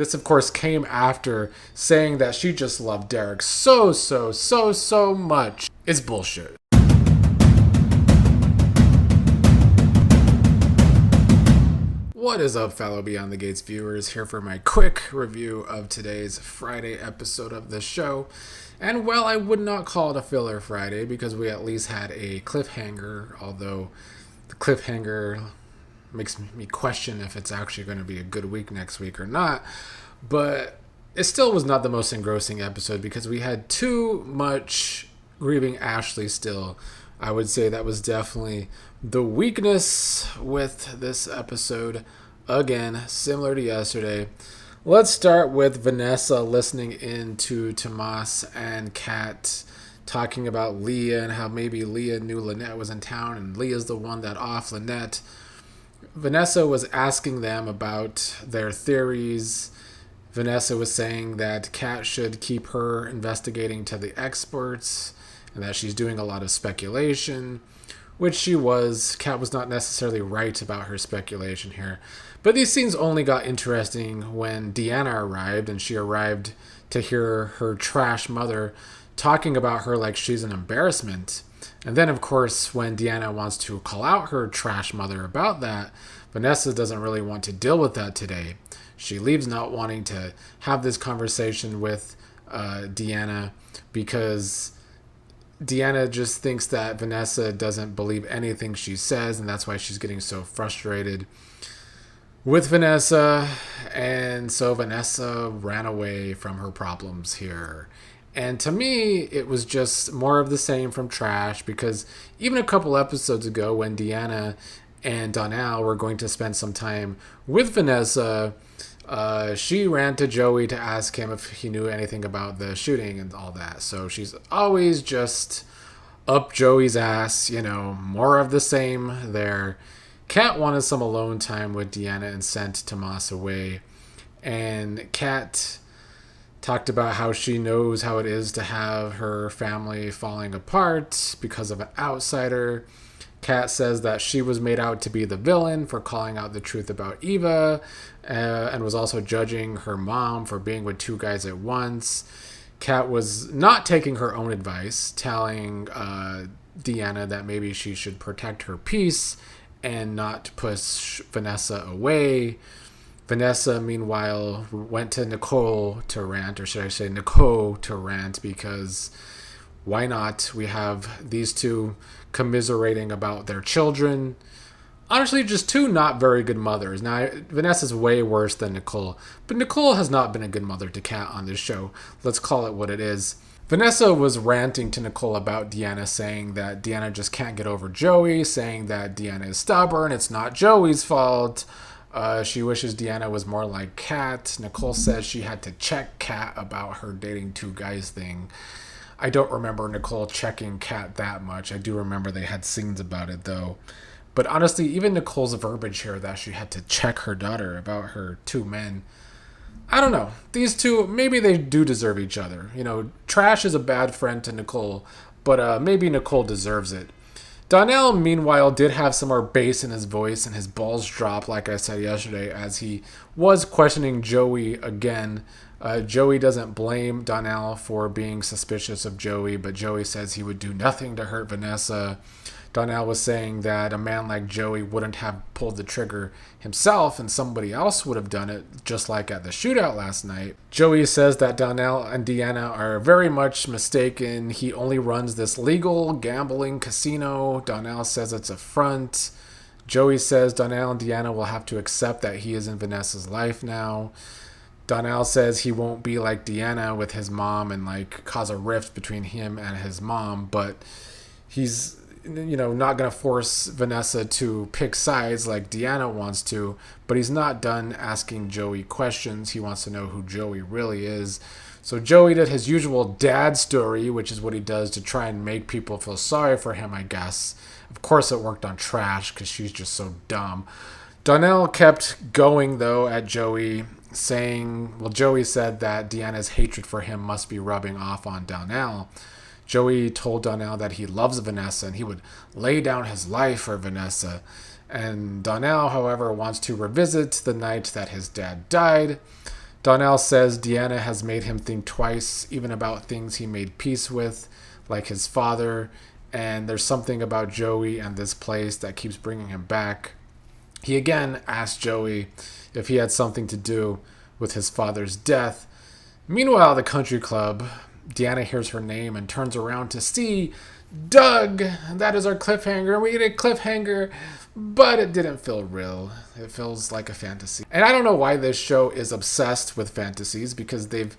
This, of course, came after saying that she just loved Derek so much. It's bullshit. What is up, fellow Beyond the Gates viewers? Here for my quick review of today's Friday episode of the show. And well, I would not call it a filler Friday because we at least had a cliffhanger, although the cliffhanger makes me question if it's actually going to be a good week next week or not. But it still was not the most engrossing episode because we had too much grieving Ashley still. I would say that was definitely the weakness with this episode. Again, similar to yesterday. Let's start with Vanessa listening in to Tomas and Kat talking about Leah and how maybe Leah knew Lynette was in town and Leah's the one that off Lynette. Vanessa was asking them about their theories. Vanessa was saying that Kat should keep her investigating to the experts and that she's doing a lot of speculation, which she was. Kat was not necessarily right about her speculation here. But these scenes only got interesting when Deanna arrived, and she arrived to hear her trash mother talking about her like she's an embarrassment. And then, of course, when Deanna wants to call out her trash mother about that, Vanessa doesn't really want to deal with that today. She leaves not wanting to have this conversation with Deanna because Deanna just thinks that Vanessa doesn't believe anything she says, and that's why she's getting so frustrated with Vanessa. And so Vanessa ran away from her problems here. And to me, it was just more of the same from Trash, because even a couple episodes ago when Deanna and Donnell were going to spend some time with Vanessa, she ran to Joey to ask him if he knew anything about the shooting and all that. So she's always just up Joey's ass, more of the same there. Kat wanted some alone time with Deanna and sent Tomas away. And Kat talked about how she knows how it is to have her family falling apart because of an outsider. Kat says that she was made out to be the villain for calling out the truth about Eva, and was also judging her mom for being with two guys at once. Kat was not taking her own advice, telling Deanna that maybe she should protect her peace and not push Vanessa away. Vanessa, meanwhile, went to Nicole to rant, or should I say Nicole to rant, because why not? We have these two commiserating about their children. Honestly, just two not very good mothers. Now, Vanessa's way worse than Nicole, but Nicole has not been a good mother to Kat on this show. Let's call it what it is. Vanessa was ranting to Nicole about Deanna, saying that Deanna just can't get over Joey, saying that Deanna is stubborn, it's not Joey's fault. She wishes Deanna was more like Kat. Nicole says she had to check Kat about her dating two guys thing. I don't remember Nicole checking Kat that much. I do remember they had scenes about it, though. But honestly, even Nicole's verbiage here that she had to check her daughter about her two men, I don't know. These two, maybe they do deserve each other. Trash is a bad friend to Nicole, but maybe Nicole deserves it. Donnell, meanwhile, did have some more bass in his voice, and his balls dropped, like I said yesterday, as he was questioning Joey again. Joey doesn't blame Donnell for being suspicious of Joey, but Joey says he would do nothing to hurt Vanessa. Donnell was saying that a man like Joey wouldn't have pulled the trigger himself and somebody else would have done it, just like at the shootout last night. Joey says that Donnell and Deanna are very much mistaken. He only runs this legal gambling casino. Donnell says it's a front. Joey says Donnell and Deanna will have to accept that he is in Vanessa's life now. Donnell says he won't be like Deanna with his mom and cause a rift between him and his mom, but he's not going to force Vanessa to pick sides like Deanna wants to, but he's not done asking Joey questions. He wants to know who Joey really is. So Joey did his usual dad story, which is what he does to try and make people feel sorry for him, I guess. Of course it worked on Trash because she's just so dumb. Donnell kept going, though, at Joey, Joey said that Deanna's hatred for him must be rubbing off on Donnell. Joey told Donnell that he loves Vanessa and he would lay down his life for Vanessa. And Donnell, however, wants to revisit the night that his dad died. Donnell says Deanna has made him think twice, even about things he made peace with, like his father, and there's something about Joey and this place that keeps bringing him back. He again asked Joey if he had something to do with his father's death. Meanwhile, at the country club, Deanna hears her name and turns around to see Doug. That is our cliffhanger. We get a cliffhanger, but it didn't feel real. It feels like a fantasy. And I don't know why this show is obsessed with fantasies, because they've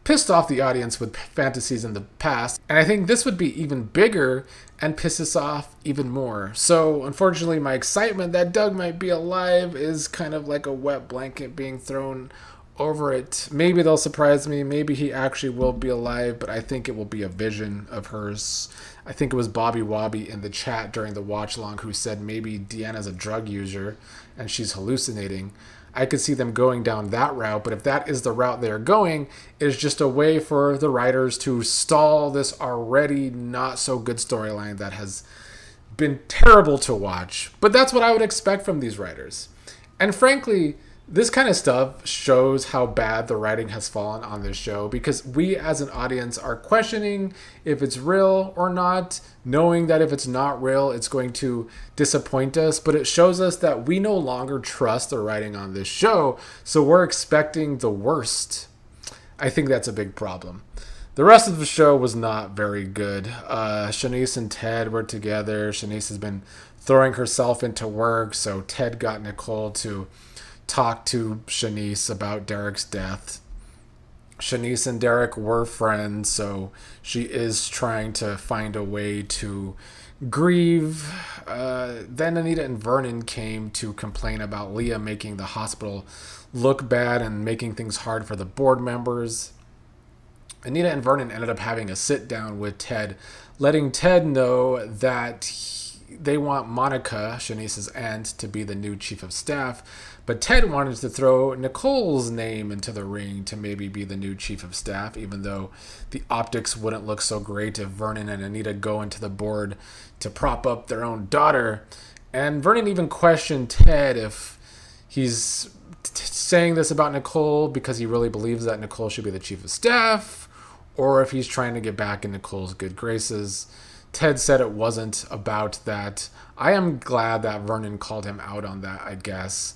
pissed off the audience with fantasies in the past. And I think this would be even bigger and piss us off even more. So unfortunately, my excitement that Doug might be alive is kind of like a wet blanket being thrown over it. Maybe they'll surprise me. Maybe he actually will be alive, but I think it will be a vision of hers. I think it was Bobby Wobby in the chat during the watch along who said maybe Deanna's a drug user and she's hallucinating. I could see them going down that route, but if that is the route they're going, it's just a way for the writers to stall this already not so good storyline that has been terrible to watch. But that's what I would expect from these writers. And frankly, this kind of stuff shows how bad the writing has fallen on this show, because we as an audience are questioning if it's real or not, knowing that if it's not real, it's going to disappoint us. But it shows us that we no longer trust the writing on this show, so we're expecting the worst. I think that's a big problem. The rest of the show was not very good. Shanice and Ted were together. Shanice has been throwing herself into work, so Ted got Nicole to talk to Shanice about Derek's death. Shanice and Derek were friends, so she is trying to find a way to grieve. Then Anita and Vernon came to complain about Leah making the hospital look bad and making things hard for the board members. Anita and Vernon ended up having a sit down with Ted, letting Ted know that they want Monica, Shanice's aunt, to be the new chief of staff. But Ted wanted to throw Nicole's name into the ring to maybe be the new chief of staff, even though the optics wouldn't look so great if Vernon and Anita go into the board to prop up their own daughter. And Vernon even questioned Ted if he's saying this about Nicole because he really believes that Nicole should be the chief of staff, or if he's trying to get back in Nicole's good graces. Ted said it wasn't about that. I am glad that Vernon called him out on that, I guess.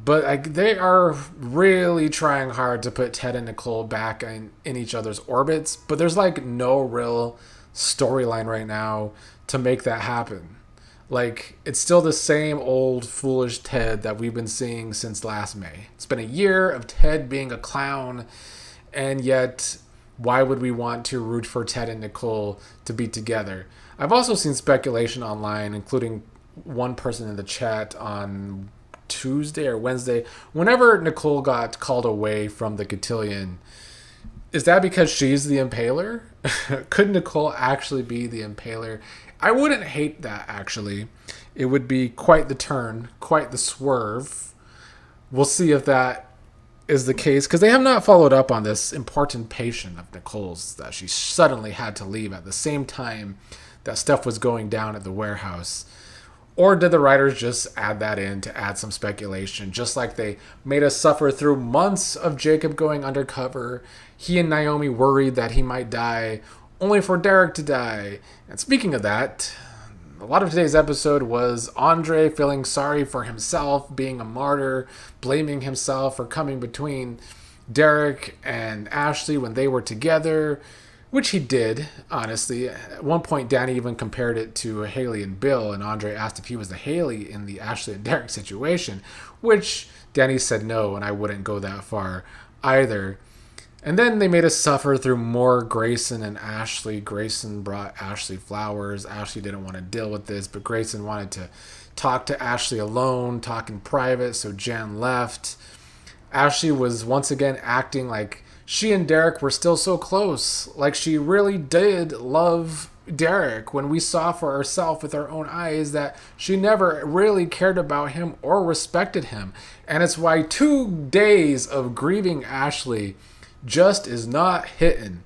But they are really trying hard to put Ted and Nicole back in each other's orbits. But there's like no real storyline right now to make that happen. Like, it's still the same old foolish Ted that we've been seeing since last May. It's been a year of Ted being a clown, and yet why would we want to root for Ted and Nicole to be together? I've also seen speculation online, including one person in the chat on Tuesday or Wednesday, whenever Nicole got called away from the cotillion. Is that because she's the impaler? Could Nicole actually be the impaler? I wouldn't hate that, actually. It would be quite the turn, quite the swerve. We'll see if that is the case, because they have not followed up on this important patient of Nicole's that she suddenly had to leave at the same time that stuff was going down at the warehouse. Or did the writers just add that in to add some speculation, just like they made us suffer through months of Jacob going undercover, he and Naomi worried that he might die, only for Derek to die. And speaking of that, a lot of today's episode was Andre feeling sorry for himself, being a martyr, blaming himself for coming between Derek and Ashley when they were together, which he did, honestly. At one point, Danny even compared it to Haley and Bill, and Andre asked if he was the Haley in the Ashley and Derek situation, which Danny said no, and I wouldn't go that far either. And then they made us suffer through more Grayson and Ashley. Grayson brought Ashley flowers. Ashley didn't want to deal with this, but Grayson wanted to talk to Ashley alone, talk in private, so Jan left. Ashley was once again acting like she and Derek were still so close, like she really did love Derek, when we saw for ourselves with our own eyes that she never really cared about him or respected him. And it's why 2 days of grieving Ashley just is not hitting.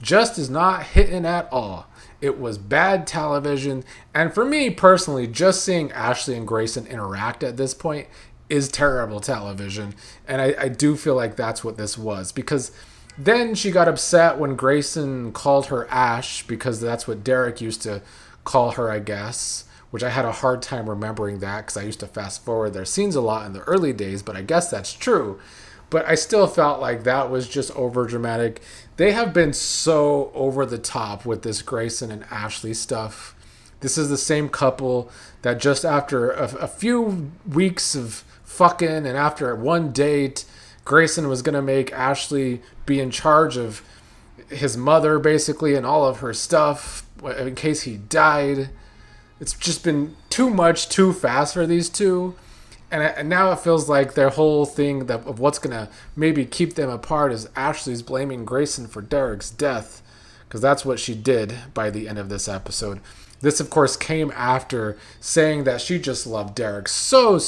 Just is not hitting at all. It was bad television. And for me personally, just seeing Ashley and Grayson interact at this point is terrible television. And I do feel like that's what this was, because then she got upset when Grayson called her Ash, because that's what Derek used to call her, I guess, which I had a hard time remembering that because I used to fast forward their scenes a lot in the early days, but I guess that's true. But I still felt like that was just over dramatic. They have been so over the top with this Grayson and Ashley stuff. This is the same couple that just after a few weeks of fucking and after one date, Grayson was going to make Ashley be in charge of his mother, basically, and all of her stuff in case he died. It's just been too much, too fast for these two. And now it feels like their whole thing of what's going to maybe keep them apart is Ashley's blaming Grayson for Derek's death, because that's what she did by the end of this episode. This, of course, came after saying that she just loved Derek so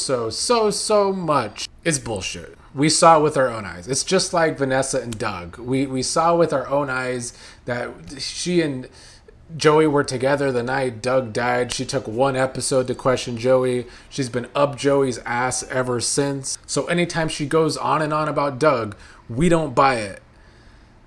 much. It's bullshit. We saw it with our own eyes. It's just like Vanessa and Doug. We saw with our own eyes that she and Joey were together the night Doug died. She took one episode to question Joey. She's been up Joey's ass ever since. So anytime she goes on and on about Doug, we don't buy it.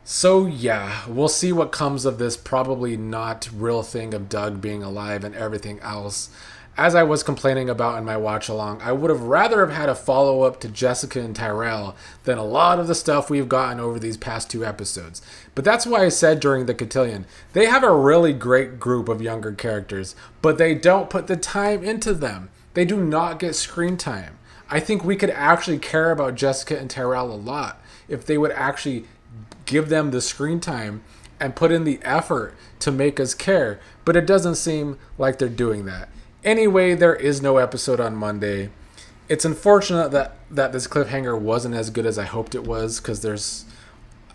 So yeah, we'll see what comes of this probably not real thing of Doug being alive and everything else. As I was complaining about in my watch along, I would have rather have had a follow-up to Jessica and Tyrell than a lot of the stuff we've gotten over these past 2 episodes. But that's why I said during the cotillion, they have a really great group of younger characters, but they don't put the time into them. They do not get screen time. I think we could actually care about Jessica and Tyrell a lot if they would actually give them the screen time and put in the effort to make us care. But it doesn't seem like they're doing that. Anyway, there is no episode on Monday. It's unfortunate that this cliffhanger wasn't as good as I hoped it was, because there's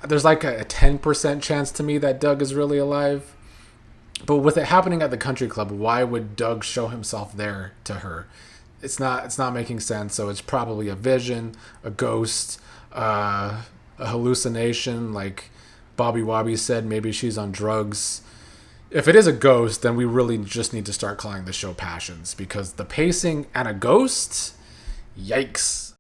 like a 10% chance to me that Doug is really alive. But with it happening at the country club, why would Doug show himself there to her? It's not making sense. So it's probably a vision, a ghost, a hallucination, like Bobby Wobby said. Maybe she's on drugs. If it is a ghost, then we really just need to start calling the show Passions, because the pacing and a ghost, yikes.